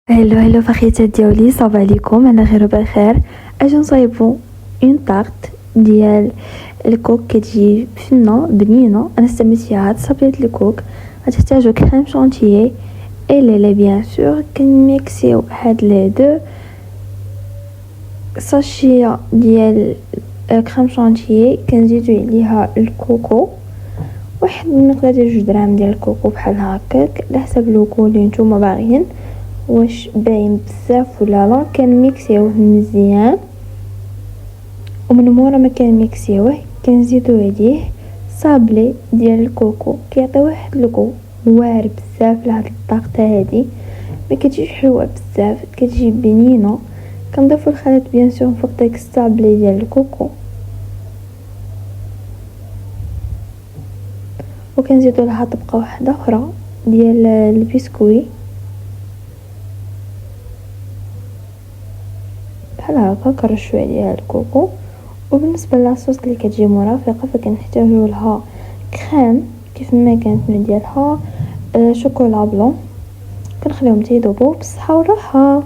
هلو فخيتات ديالي، صافا عليكم؟ انا غير بخير. اجي نصايبو اون طارت ديال الكوك كتجي فنه بنينه. انا استعملت فيها هاد صابيط الكوك. غتحتاجو كريم شونتيي اي لا بيان سور. كنميكسيو هاد لي دو ساشيه ديال كريم شونتيي، كنزيدو عليها الكوكو، واحد المقدار ديال 2 غرام ديال الكوكو بحال هكاك على حسب الكوكو اللي نتوما باغيين، واش باين بزاف ولا لا. كنميكسيوه مزيان، ومن مورا ما كنميكسيوه كنزيدو عليه صابلي ديال الكوكو، كيعطي واحد الكو واعر بزاف لهاد الطاقه هادي. ما كتجيش حلوه بزاف، كتجي بنينه. كنضيفو الخليط بيان سور فوق داك الصابلي ديال الكوكو، وكنزيدو لها طبقه واحده اخرى ديال البسكوي بحال هكا. كنرشو عليها الكوكو. وبالنسبه لاصوص اللي كتجي مرافقه فكنحتاجو لها كريم كيف ما كانت من ديالها، شوكولا بلون. كنخليهم تيذوبوا بالصحه والراحه.